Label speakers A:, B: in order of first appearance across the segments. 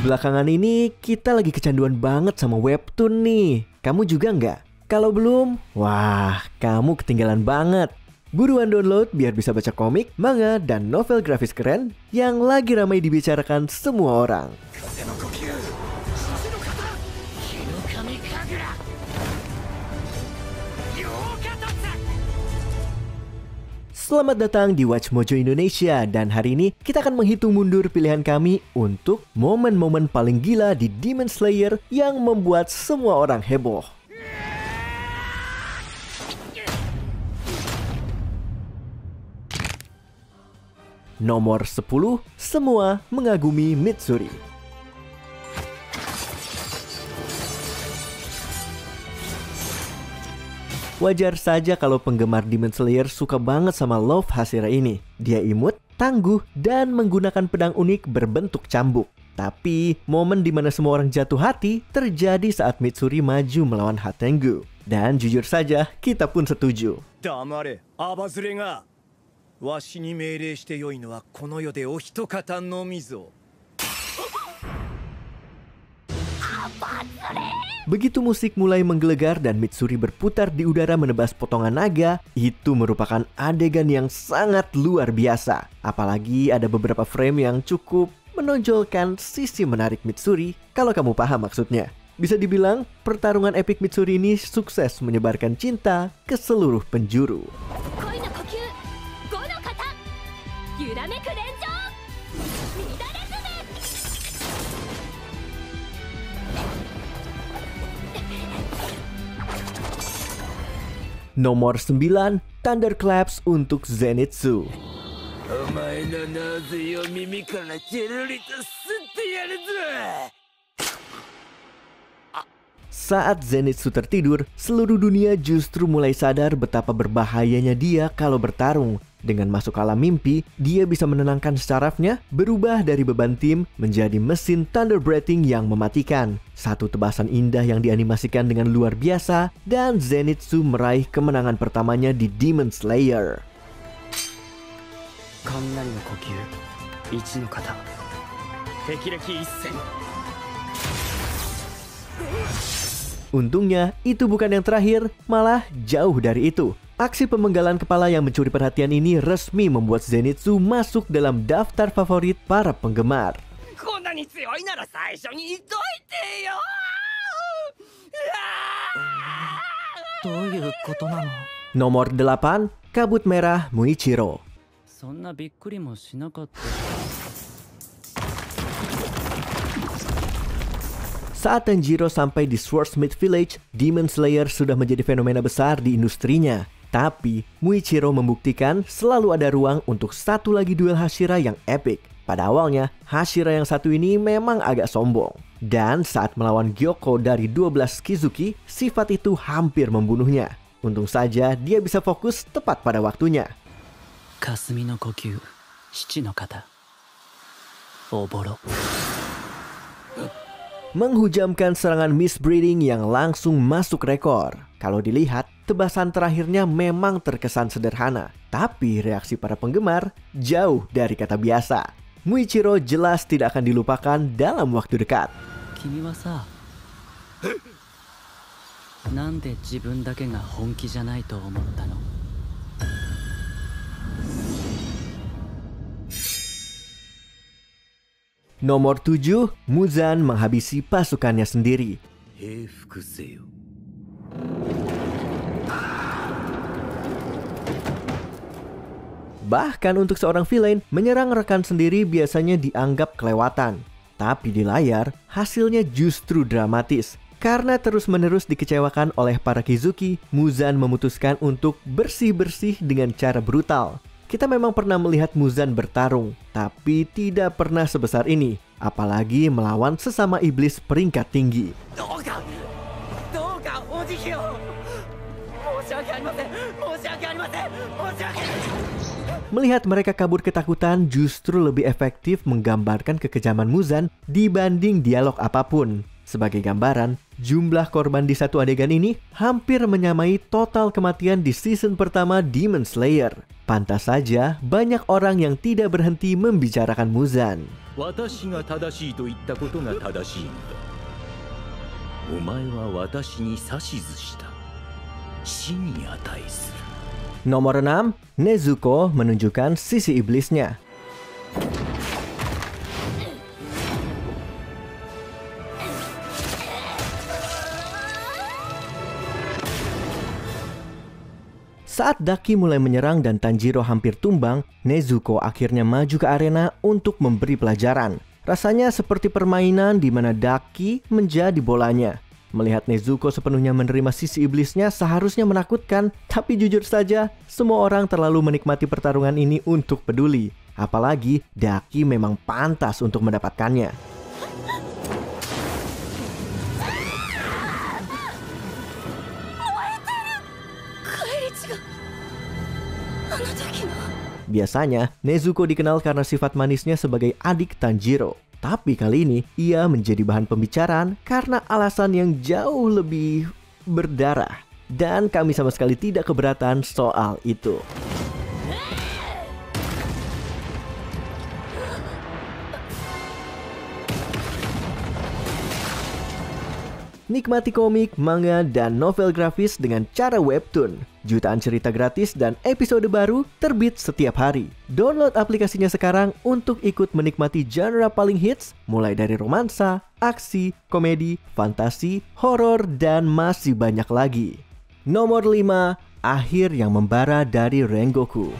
A: Belakangan ini kita lagi kecanduan banget sama webtoon nih. Kamu juga nggak? Kalau belum, wah kamu ketinggalan banget. Buruan download biar bisa baca komik, manga, dan novel grafis keren yang lagi ramai dibicarakan semua orang. Selamat datang di Watch Mojo Indonesia, dan hari ini kita akan menghitung mundur pilihan kami untuk momen-momen paling gila di Demon Slayer yang membuat semua orang heboh. Nomor 10, semua mengagumi Mitsuri. Wajar saja kalau penggemar Demon Slayer suka banget sama Love Hashira ini. Dia imut, tangguh, dan menggunakan pedang unik berbentuk cambuk. Tapi, momen dimana semua orang jatuh hati terjadi saat Mitsuri maju melawan Hatengu. Dan jujur saja, kita pun setuju.
B: Damare, Abazure ga washi ni meirei shite yoi no wa kono yo de o hitokata no mizo.
A: Begitu musik mulai menggelegar dan Mitsuri berputar di udara menebas potongan naga, itu merupakan adegan yang sangat luar biasa. Apalagi ada beberapa frame yang cukup menonjolkan sisi menarik Mitsuri, kalau kamu paham maksudnya. Bisa dibilang, pertarungan epik Mitsuri ini sukses menyebarkan cinta ke seluruh penjuru. Nomor 9, Thunderclaps untuk Zenitsu. Saat Zenitsu tertidur, seluruh dunia justru mulai sadar betapa berbahayanya dia kalau bertarung. Dengan masuk alam mimpi, dia bisa menenangkan syarafnya, berubah dari beban tim menjadi mesin thunder breathing yang mematikan. Satu tebasan indah yang dianimasikan dengan luar biasa, dan Zenitsu meraih kemenangan pertamanya di Demon Slayer. Untungnya, itu bukan yang terakhir, malah jauh dari itu. Aksi pemenggalan kepala yang mencuri perhatian ini resmi membuat Zenitsu masuk dalam daftar favorit para penggemar. Nomor 8, Kabut Merah Muichiro. Saat Tanjiro sampai di Swordsmith Village, Demon Slayer sudah menjadi fenomena besar di industrinya. Tapi, Muichiro membuktikan selalu ada ruang untuk satu lagi duel Hashira yang epic. Pada awalnya, Hashira yang satu ini memang agak sombong. Dan saat melawan Gyoko dari 12 Kizuki, sifat itu hampir membunuhnya. Untung saja dia bisa fokus tepat pada waktunya.
C: Kasumi no kokyu, shichi no kata. Oboro.
A: Menghujamkan serangan misbreeding yang langsung masuk rekor. Kalau dilihat, tebasan terakhirnya memang terkesan sederhana, tapi reaksi para penggemar jauh dari kata biasa. Muichiro jelas tidak akan dilupakan dalam waktu dekat.
C: Kimi wa sa, nande jibun dake ga honki janai to omotta no?
A: Nomor 7, Muzan menghabisi pasukannya sendiri. Bahkan untuk seorang villain, menyerang rekan sendiri biasanya dianggap kelewatan. Tapi di layar, hasilnya justru dramatis. Karena terus-menerus dikecewakan oleh para Kizuki, Muzan memutuskan untuk bersih-bersih dengan cara brutal. Kita memang pernah melihat Muzan bertarung, tapi tidak pernah sebesar ini. Apalagi melawan sesama iblis peringkat tinggi. Melihat mereka kabur ketakutan justru lebih efektif menggambarkan kekejaman Muzan dibanding dialog apapun. Sebagai gambaran, jumlah korban di satu adegan ini hampir menyamai total kematian di season pertama Demon Slayer. Pantas saja banyak orang yang tidak berhenti membicarakan Muzan.
D: 私が正しいと言ったことが正しいのだ。お前は私に指図した。死に値する。
A: Nomor 6, Nezuko menunjukkan sisi iblisnya. Saat Daki mulai menyerang dan Tanjiro hampir tumbang, Nezuko akhirnya maju ke arena untuk memberi pelajaran. Rasanya seperti permainan di mana Daki menjadi bolanya. Melihat Nezuko sepenuhnya menerima sisi iblisnya seharusnya menakutkan, tapi jujur saja, semua orang terlalu menikmati pertarungan ini untuk peduli. Apalagi Daki memang pantas untuk mendapatkannya. Biasanya, Nezuko dikenal karena sifat manisnya sebagai adik Tanjiro. Tapi kali ini, ia menjadi bahan pembicaraan karena alasan yang jauh lebih berdarah. Dan kami sama sekali tidak keberatan soal itu. Nikmati komik, manga, dan novel grafis dengan cara webtoon. Jutaan cerita gratis dan episode baru terbit setiap hari. Download aplikasinya sekarang untuk ikut menikmati genre paling hits, mulai dari romansa, aksi, komedi, fantasi, horor, dan masih banyak lagi. Nomor 5, akhir yang membara dari Rengoku.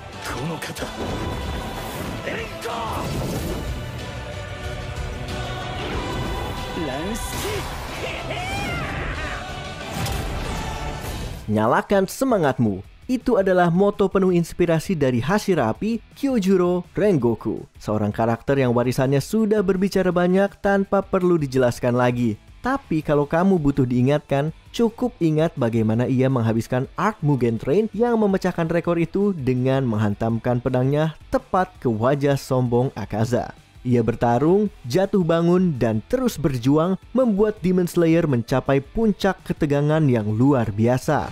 A: Nyalakan semangatmu. Itu adalah moto penuh inspirasi dari Hashirapi Kyojuro Rengoku, seorang karakter yang warisannya sudah berbicara banyak tanpa perlu dijelaskan lagi. Tapi kalau kamu butuh diingatkan, cukup ingat bagaimana ia menghabiskan Arc Mugen Train yang memecahkan rekor itu dengan menghantamkan pedangnya tepat ke wajah sombong Akaza. Ia bertarung, jatuh bangun, dan terus berjuang membuat Demon Slayer mencapai puncak ketegangan yang luar biasa.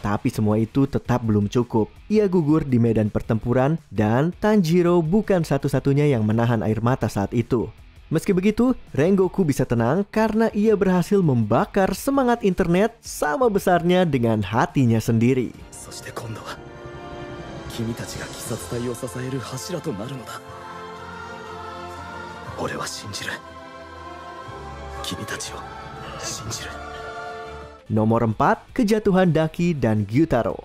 A: Tapi semua itu tetap belum cukup. Ia gugur di medan pertempuran dan Tanjiro bukan satu-satunya yang menahan air mata saat itu. Meski begitu, Rengoku bisa tenang karena ia berhasil membakar semangat internet sama besarnya dengan hatinya sendiri. Nomor 4, kejatuhan Daki dan Gyutaro.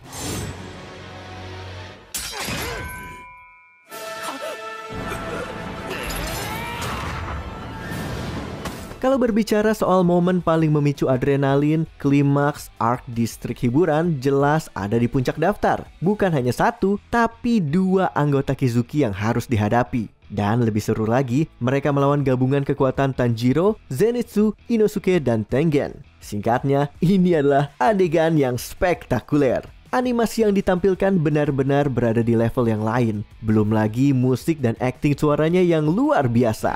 A: Kalau berbicara soal momen paling memicu adrenalin, klimaks arc distrik hiburan jelas ada di puncak daftar. Bukan hanya satu, tapi 2 anggota Kizuki yang harus dihadapi. Dan lebih seru lagi, mereka melawan gabungan kekuatan Tanjiro, Zenitsu, Inosuke, dan Tengen. Singkatnya, ini adalah adegan yang spektakuler. Animasi yang ditampilkan benar-benar berada di level yang lain. Belum lagi musik dan akting suaranya yang luar biasa.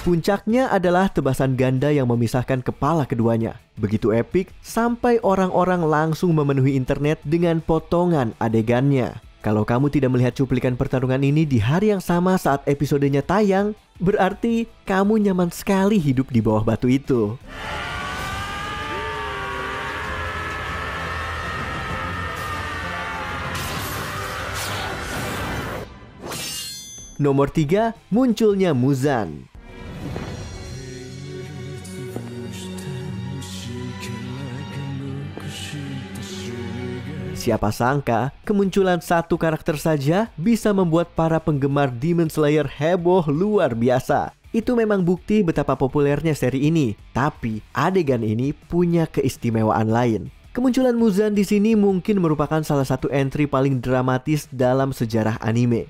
A: Puncaknya adalah tebasan ganda yang memisahkan kepala keduanya. Begitu epik sampai orang-orang langsung memenuhi internet dengan potongan adegannya. Kalau kamu tidak melihat cuplikan pertarungan ini di hari yang sama saat episodenya tayang, berarti kamu nyaman sekali hidup di bawah batu itu. Nomor 3, munculnya Muzan. Siapa sangka, kemunculan satu karakter saja bisa membuat para penggemar Demon Slayer heboh luar biasa. Itu memang bukti betapa populernya seri ini. Tapi, adegan ini punya keistimewaan lain. Kemunculan Muzan di sini mungkin merupakan salah satu entry paling dramatis dalam sejarah anime.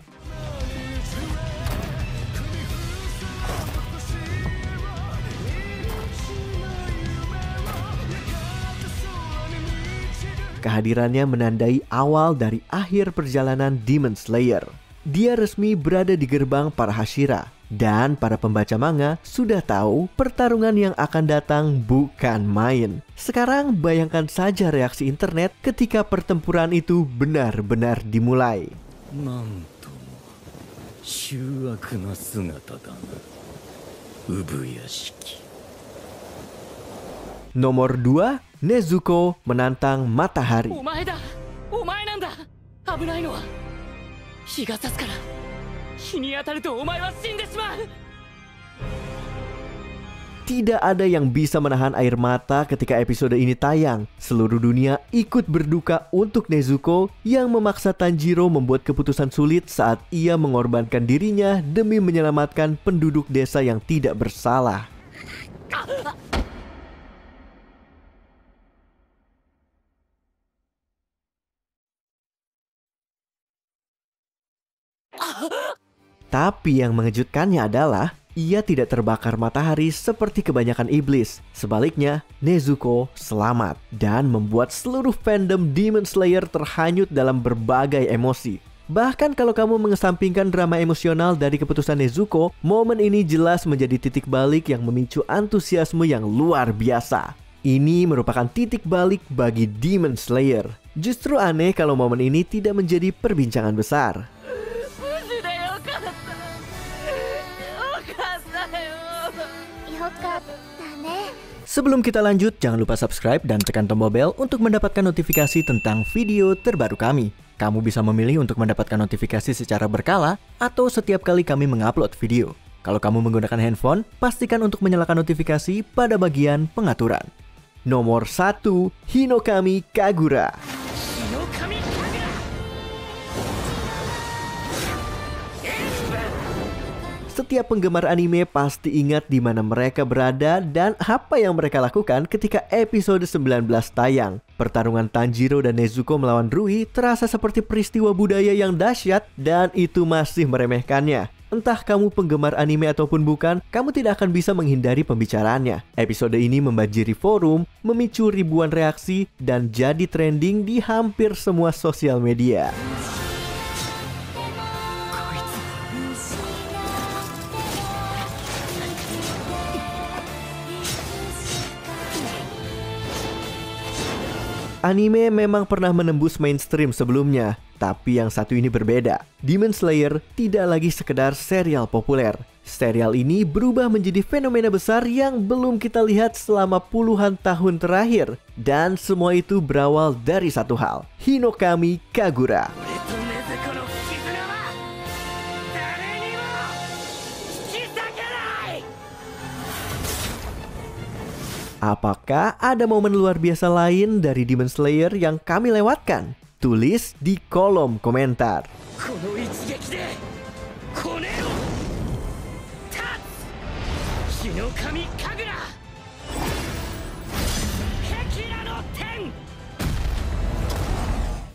A: kehadirannya menandai awal dari akhir perjalanan Demon Slayer. Dia resmi berada di gerbang para Hashira. Dan para pembaca manga sudah tahu pertarungan yang akan datang bukan main. Sekarang bayangkan saja reaksi internet ketika pertempuran itu benar-benar dimulai. Nomor 2, Nezuko menantang matahari. Tidak ada yang bisa menahan air mata ketika episode ini tayang. Seluruh dunia ikut berduka untuk Nezuko yang memaksa Tanjiro membuat keputusan sulit saat ia mengorbankan dirinya demi menyelamatkan penduduk desa yang tidak bersalah. Tapi yang mengejutkannya adalah ia tidak terbakar matahari seperti kebanyakan iblis. Sebaliknya, Nezuko selamat dan membuat seluruh fandom Demon Slayer terhanyut dalam berbagai emosi. Bahkan kalau kamu mengesampingkan drama emosional dari keputusan Nezuko, momen ini jelas menjadi titik balik yang memicu antusiasme yang luar biasa. Ini merupakan titik balik bagi Demon Slayer. Justru aneh kalau momen ini tidak menjadi perbincangan besar. Sebelum kita lanjut, jangan lupa subscribe dan tekan tombol bel untuk mendapatkan notifikasi tentang video terbaru kami. Kamu bisa memilih untuk mendapatkan notifikasi secara berkala atau setiap kali kami mengupload video. Kalau kamu menggunakan handphone, pastikan untuk menyalakan notifikasi pada bagian pengaturan. Nomor 1, Hinokami Kagura. Setiap penggemar anime pasti ingat di mana mereka berada dan apa yang mereka lakukan ketika episode 19 tayang. Pertarungan Tanjiro dan Nezuko melawan Rui terasa seperti peristiwa budaya yang dahsyat dan itu masih meremehkannya. Entah kamu penggemar anime ataupun bukan, kamu tidak akan bisa menghindari pembicaraannya. Episode ini membanjiri forum, memicu ribuan reaksi, dan jadi trending di hampir semua sosial media. Anime memang pernah menembus mainstream sebelumnya, tapi yang satu ini berbeda. Demon Slayer tidak lagi sekedar serial populer. Serial ini berubah menjadi fenomena besar yang belum kita lihat selama puluhan tahun terakhir. Dan semua itu berawal dari satu hal, Hinokami Kagura. Apakah ada momen luar biasa lain dari Demon Slayer yang kami lewatkan? Tulis di kolom komentar.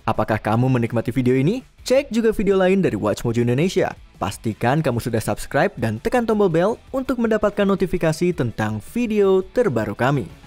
A: Apakah kamu menikmati video ini? Cek juga video lain dari Watch Mojo Indonesia. Pastikan kamu sudah subscribe dan tekan tombol bel untuk mendapatkan notifikasi tentang video terbaru kami.